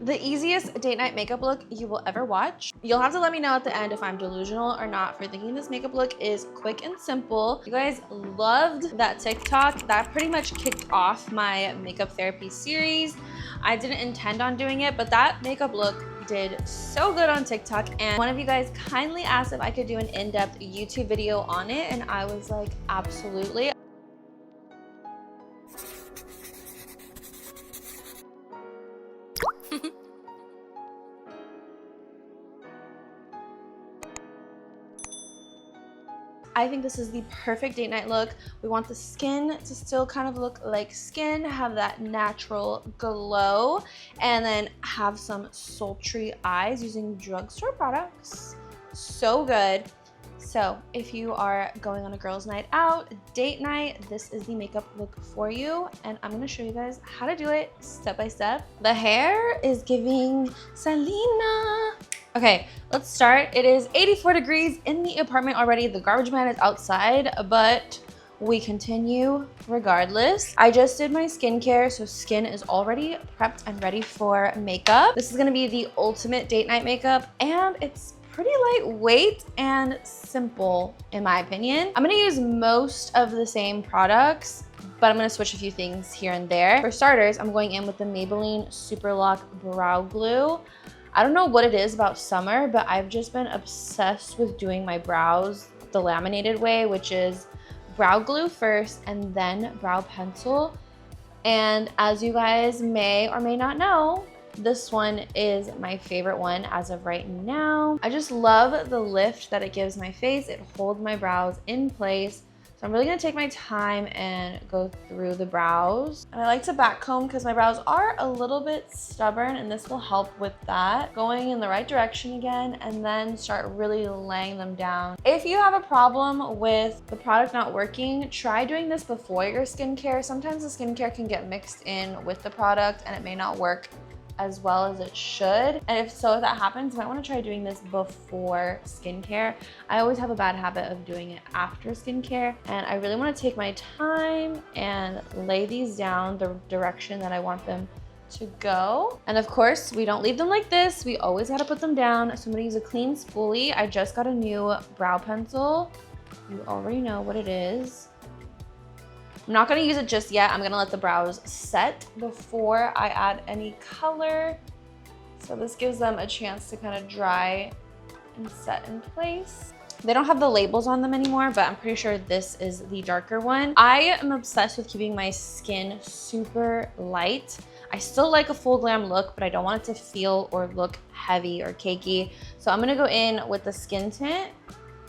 The easiest date night makeup look you will ever watch. You'll have to let me know at the end if I'm delusional or not for thinking this makeup look is quick and simple. You guys loved that TikTok. That pretty much kicked off my makeup therapy series. I didn't intend on doing it, but that makeup look did so good on TikTok, and one of you guys kindly asked if I could do an in-depth YouTube video on it, and I was like, absolutely. I think this is the perfect date night look. We want the skin to still kind of look like skin, have that natural glow, and then have some sultry eyes using drugstore products. So good. So if you are going on a girls' night out, date night, this is the makeup look for you. And I'm gonna show you guys how to do it step by step. The hair is giving Selena. Okay, let's start. It is 84 degrees in the apartment already. The garbage man is outside, but we continue regardless. I just did my skincare, so skin is already prepped and ready for makeup. This is gonna be the ultimate date night makeup, and it's pretty lightweight and simple in my opinion. I'm gonna use most of the same products, but I'm gonna switch a few things here and there. For starters, I'm going in with the Maybelline Super Lock Brow Glue. I don't know what it is about summer, but I've just been obsessed with doing my brows the laminated way, which is brow glue first and then brow pencil. And as you guys may or may not know, this one is my favorite one as of right now. I just love the lift that it gives my face. It holds my brows in place. So I'm really gonna take my time and go through the brows. And I like to back comb because my brows are a little bit stubborn, and this will help with that. Going in the right direction again, and then start really laying them down. If you have a problem with the product not working, try doing this before your skincare. Sometimes the skincare can get mixed in with the product and it may not work as well as it should. And if that happens, you might want to try doing this before skincare. I always have a bad habit of doing it after skincare, and I really want to take my time and lay these down the direction that I want them to go. And of course, we don't leave them like this. We always got to put them down. So I'm going to use a clean spoolie. I just got a new brow pencil. You already know what it is. I'm not gonna use it just yet. I'm gonna let the brows set before I add any color. So this gives them a chance to kind of dry and set in place. They don't have the labels on them anymore, but I'm pretty sure this is the darker one. I am obsessed with keeping my skin super light. I still like a full glam look, but I don't want it to feel or look heavy or cakey. So I'm gonna go in with the skin tint.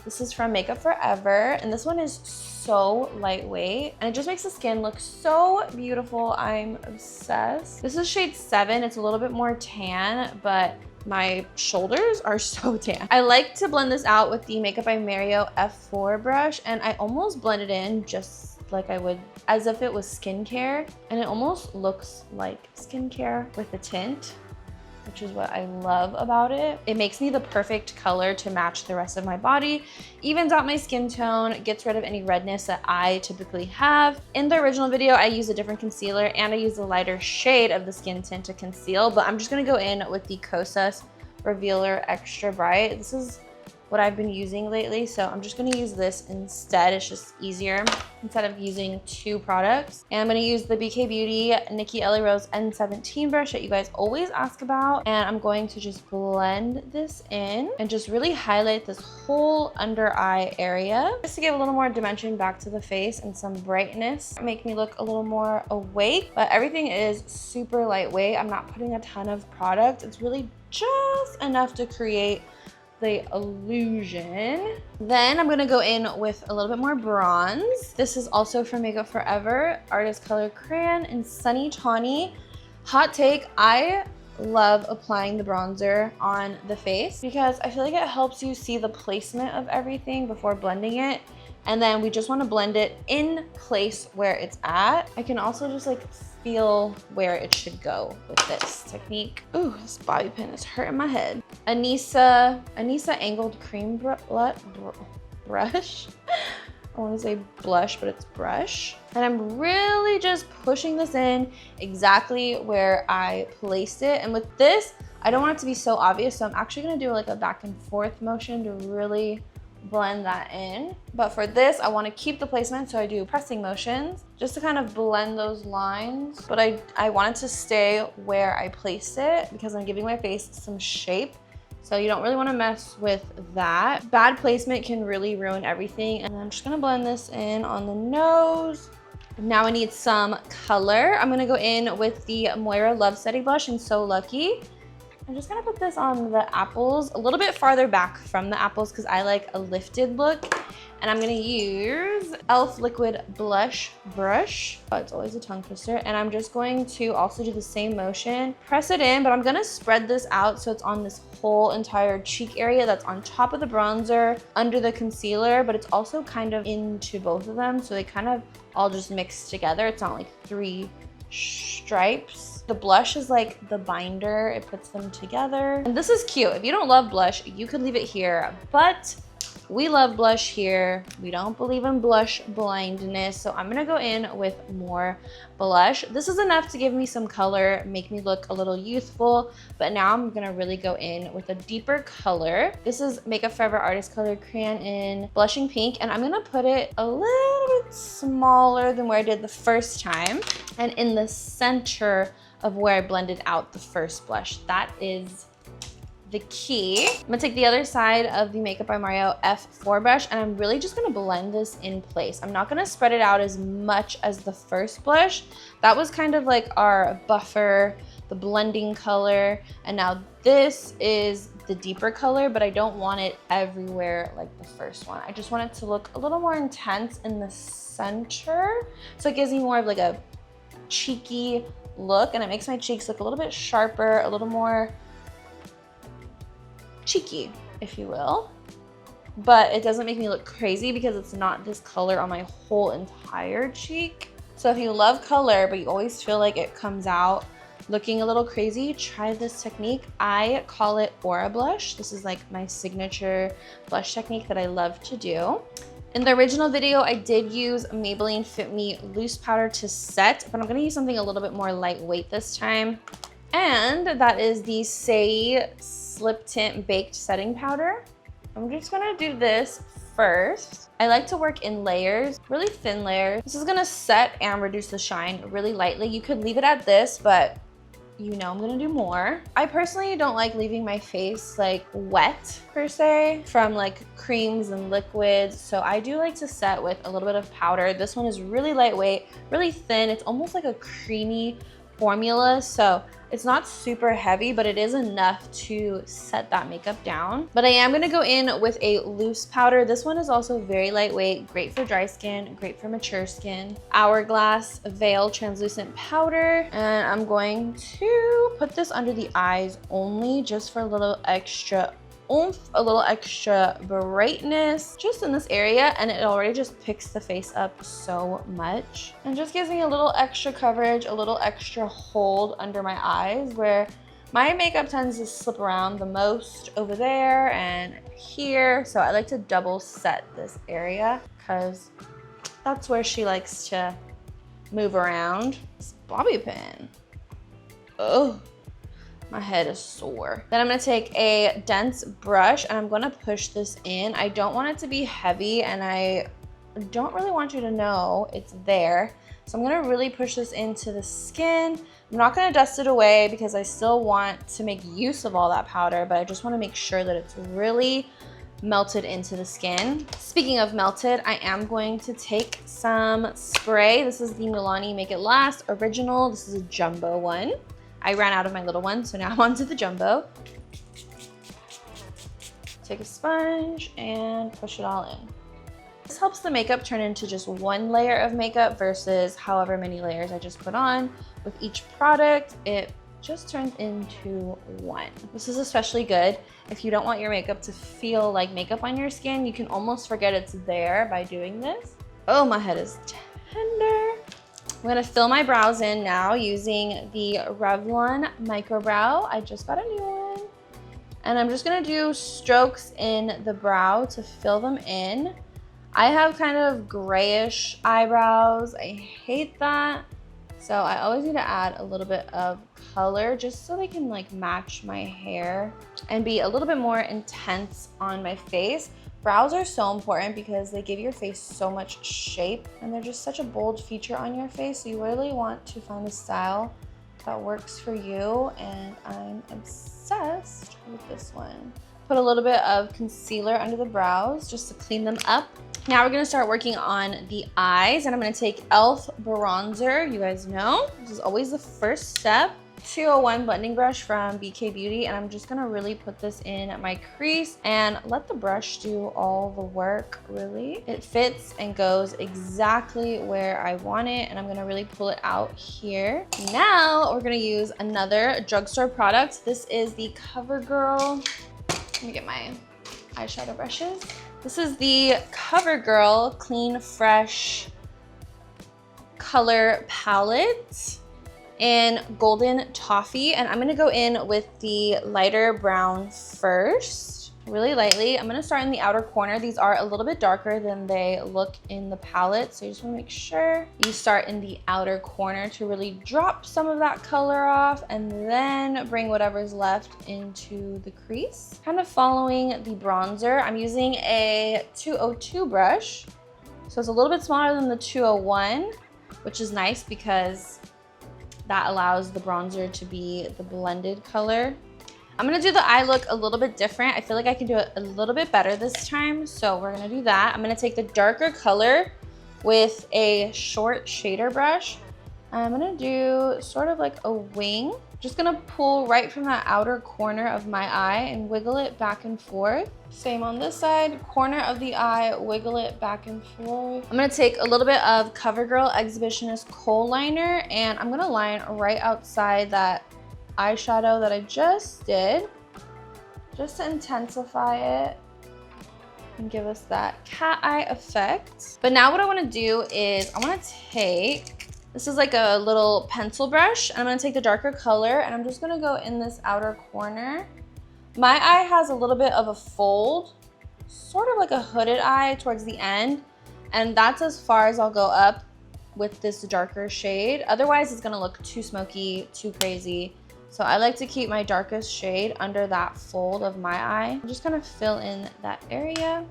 This is from Makeup Forever, and this one is so lightweight, and it just makes the skin look so beautiful. I'm obsessed. This is shade 7. It's a little bit more tan, but my shoulders are so tan. I like to blend this out with the Makeup by Mario F4 brush, and I almost blend it in just like I would as if it was skincare, and it almost looks like skincare with the tint, which is what I love about it. It makes me the perfect color to match the rest of my body, evens out my skin tone, gets rid of any redness that I typically have. In the original video, I used a different concealer and I used a lighter shade of the skin tint to conceal, but I'm just gonna go in with the Kosas Revealer Extra Bright. This is what I've been using lately, so I'm just gonna use this instead. It's just easier instead of using 2 products. And I'm gonna use the BK Beauty Nikki Ellie Rose N17 brush that you guys always ask about, and I'm going to just blend this in and just really highlight this whole under eye area just to give a little more dimension back to the face and some brightness, make me look a little more awake. But everything is super lightweight. I'm not putting a ton of product. It's really just enough to create the illusion. Then I'm gonna go in with a little bit more bronze. This is also from Makeup Forever, Artist Color Crayon in Sunny Tawny. Hot take, I love applying the bronzer on the face because I feel like it helps you see the placement of everything before blending it. And then we just want to blend it in place where it's at. I can also just like feel where it should go with this technique. Ooh, this bobby pin is hurting my head. Anissa Angled Cream brush. I want to say blush, but it's brush. And I'm really just pushing this in exactly where I placed it. And with this, I don't want it to be so obvious, so I'm actually gonna do like a back and forth motion to really blend that in. But for this, I want to keep the placement, so I do pressing motions just to kind of blend those lines. But I want it to stay where I placed it because I'm giving my face some shape. So you don't really want to mess with that. Bad placement can really ruin everything. And I'm just gonna blend this in on the nose. Now I need some color. I'm gonna go in with the Moira Love Steady blush in So Lucky. I'm just gonna put this on the apples, a little bit farther back from the apples because I like a lifted look. And I'm gonna use e.l.f. Liquid Blush Brush. Oh, it's always a tongue twister. And I'm just going to also do the same motion. Press it in, but I'm gonna spread this out so it's on this whole entire cheek area that's on top of the bronzer, under the concealer, but it's also kind of into both of them. So they kind of all just mix together. It's not like 3 stripes. The blush is like the binder, it puts them together. And this is cute. If you don't love blush, you could leave it here, but we love blush here. We don't believe in blush blindness, so I'm gonna go in with more blush. This is enough to give me some color, make me look a little youthful, but now I'm gonna really go in with a deeper color. This is Makeup Forever Artist Color Crayon in Blushing Pink, and I'm gonna put it a little bit smaller than where I did the first time, and in the center of where I blended out the first blush. That is the key. I'm gonna take the other side of the Makeup by Mario F4 brush, and I'm really just gonna blend this in place. I'm not gonna spread it out as much as the first blush. That was kind of like our buffer, the blending color, and now this is the deeper color, but I don't want it everywhere like the first one. I just want it to look a little more intense in the center, so it gives me more of like a cheeky look, and it makes my cheeks look a little bit sharper, a little more cheeky, if you will. But it doesn't make me look crazy because it's not this color on my whole entire cheek. So if you love color, but you always feel like it comes out looking a little crazy, try this technique. I call it Aura Blush. This is like my signature blush technique that I love to do. In the original video, I did use Maybelline Fit Me loose powder to set, but I'm gonna use something a little bit more lightweight this time. And that is the Say Slip Tint Baked Setting Powder. I'm just gonna do this first. I like to work in layers, really thin layers. This is gonna set and reduce the shine really lightly. You could leave it at this, but you know I'm gonna do more. I personally don't like leaving my face like wet per se from like creams and liquids, so I do like to set with a little bit of powder. This one is really lightweight, really thin. It's almost like a creamy formula, so it's not super heavy, but it is enough to set that makeup down. But I am gonna go in with a loose powder. This one is also very lightweight, great for dry skin, great for mature skin. Hourglass Veil Translucent Powder. And I'm going to put this under the eyes only, just for a little extra oomph, a little extra brightness just in this area, and it already just picks the face up so much and just gives me a little extra coverage, a little extra hold under my eyes, where my makeup tends to slip around the most over there and here. So I like to double set this area because that's where she likes to move around. This bobby pin, oh, my head is sore. Then I'm gonna take a dense brush and I'm gonna push this in. I don't want it to be heavy, and I don't really want you to know it's there. So I'm gonna really push this into the skin. I'm not gonna dust it away because I still want to make use of all that powder, but I just wanna make sure that it's really melted into the skin. Speaking of melted, I am going to take some spray. This is the Milani Make It Last Original. This is a jumbo one. I ran out of my little one, so now I'm onto the jumbo. Take a sponge and push it all in. This helps the makeup turn into just one layer of makeup versus however many layers I just put on. With each product, it just turns into one. This is especially good if you don't want your makeup to feel like makeup on your skin. You can almost forget it's there by doing this. Oh, my head is tender. I'm gonna fill my brows in now using the Revlon Micro Brow. I just got a new one. And I'm just gonna do strokes in the brow to fill them in. I have kind of grayish eyebrows. I hate that. So I always need to add a little bit of color just so they can like match my hair and be a little bit more intense on my face. Brows are so important because they give your face so much shape and they're just such a bold feature on your face. So you really want to find a style that works for you, and I'm obsessed with this one. Put a little bit of concealer under the brows just to clean them up. Now we're gonna start working on the eyes, and I'm gonna take e.l.f. bronzer. You guys know, this is always the first step. 201 blending brush from BK Beauty, and I'm just gonna really put this in my crease and let the brush do all the work, really. It fits and goes exactly where I want it, and I'm gonna really pull it out here. Now we're gonna use another drugstore product. This is the CoverGirl. Let me get my eyeshadow brushes. This is the CoverGirl Clean Fresh color palette in Golden Toffee, and I'm gonna go in with the lighter brown first, really lightly. I'm gonna start in the outer corner. These are a little bit darker than they look in the palette, so you just wanna make sure you start in the outer corner to really drop some of that color off, and then bring whatever's left into the crease. Kind of following the bronzer, I'm using a 202 brush, so it's a little bit smaller than the 201, which is nice because that allows the bronzer to be the blended color. I'm gonna do the eye look a little bit different. I feel like I can do it a little bit better this time, so we're gonna do that. I'm gonna take the darker color with a short shader brush. I'm gonna do sort of like a wing. Just gonna pull right from that outer corner of my eye and wiggle it back and forth. Same on this side, corner of the eye, wiggle it back and forth. I'm gonna take a little bit of CoverGirl Exhibitionist Kohl Liner, and I'm gonna line right outside that eyeshadow that I just did, just to intensify it and give us that cat eye effect. But now what I wanna do is I wanna take, this is like a little pencil brush, and I'm gonna take the darker color and I'm just gonna go in this outer corner. My eye has a little bit of a fold, sort of like a hooded eye towards the end, and that's as far as I'll go up with this darker shade. Otherwise, it's gonna look too smoky, too crazy. So I like to keep my darkest shade under that fold of my eye. I'm just gonna fill in that area.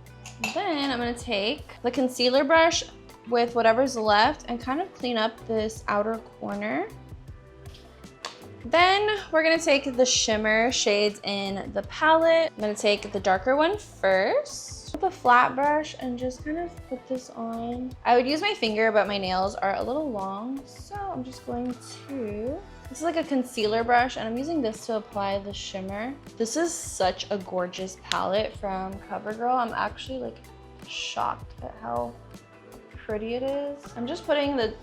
Then I'm gonna take the concealer brush with whatever's left and kind of clean up this outer corner. Then we're gonna take the shimmer shades in the palette. I'm gonna take the darker one first with a flat brush and just kind of put this on. I would use my finger, but my nails are a little long, so I'm just going to, this is like a concealer brush, and I'm using this to apply the shimmer. This is such a gorgeous palette from CoverGirl. I'm actually like shocked at how pretty it is. I'm just putting the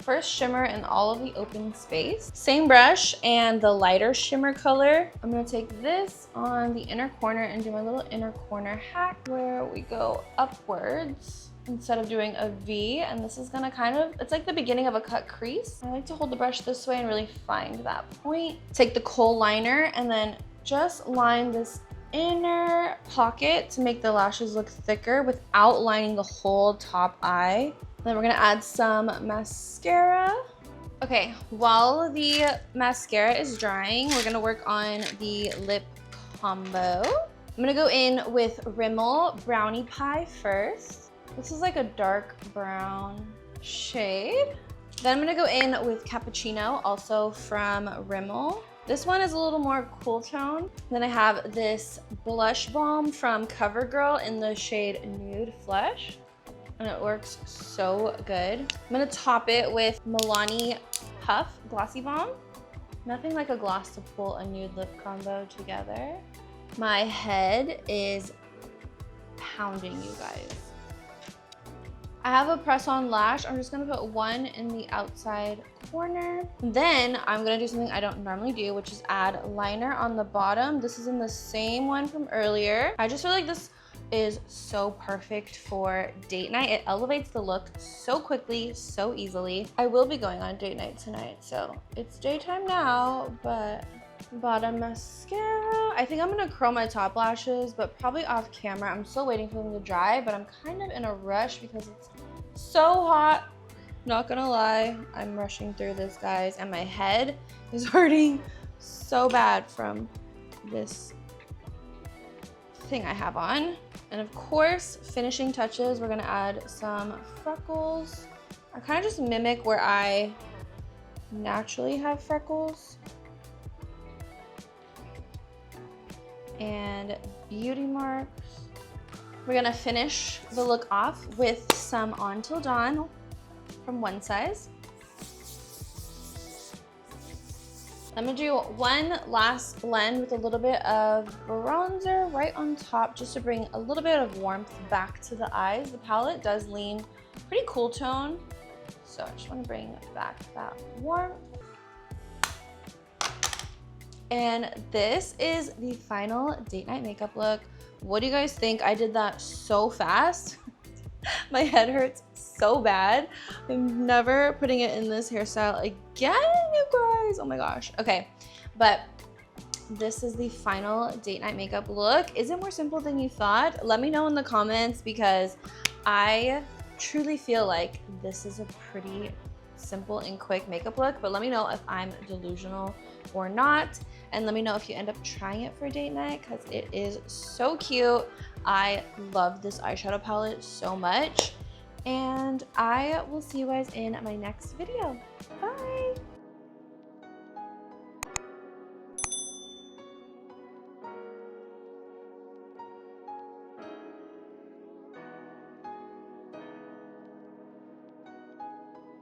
first shimmer in all of the open space. Same brush and the lighter shimmer color. I'm gonna take this on the inner corner and do my little inner corner hack where we go upwards instead of doing a V, and this is gonna kind of, it's like the beginning of a cut crease. I like to hold the brush this way and really find that point. Take the Kohl liner and then just line this inner pocket to make the lashes look thicker without lining the whole top eye. Then we're gonna add some mascara. Okay, while the mascara is drying, we're gonna work on the lip combo. I'm gonna go in with Rimmel Brownie Pie first. This is like a dark brown shade. Then I'm gonna go in with Cappuccino, also from Rimmel. This one is a little more cool tone. Then I have this blush balm from CoverGirl in the shade Nude Flesh, and it works so good. I'm gonna top it with Milani Puff Glossy Balm. Nothing like a gloss to pull a nude lip combo together. My head is pounding, you guys. I have a press-on lash. I'm just gonna put one in the outside corner. Then I'm gonna do something I don't normally do, which is add liner on the bottom. This is in the same one from earlier. I just feel like this is so perfect for date night. It elevates the look so quickly, so easily. I will be going on date night tonight, so it's daytime now, but Bottom mascara. I think I'm gonna curl my top lashes, but probably off camera. I'm still waiting for them to dry, but I'm kind of in a rush because it's so hot. Not gonna lie, I'm rushing through this, guys, and my head is hurting so bad from this thing I have on. And of course, finishing touches, we're gonna add some freckles. I kind of just mimic where I naturally have freckles. And beauty marks. We're gonna finish the look off with some On Till Dawn from One Size. I'm gonna do one last blend with a little bit of bronzer right on top just to bring a little bit of warmth back to the eyes. The palette does lean pretty cool tone, so I just wanna bring back that warmth. And this is the final date night makeup look. What do you guys think? I did that so fast. My head hurts so bad. I'm never putting it in this hairstyle again, you guys. Oh my gosh. Okay, but this is the final date night makeup look. Is it more simple than you thought? Let me know in the comments because I truly feel like this is a pretty simple and quick makeup look, but let me know if I'm delusional or not. And let me know if you end up trying it for date night because it is so cute. I love this eyeshadow palette so much. And I will see you guys in my next video. Bye.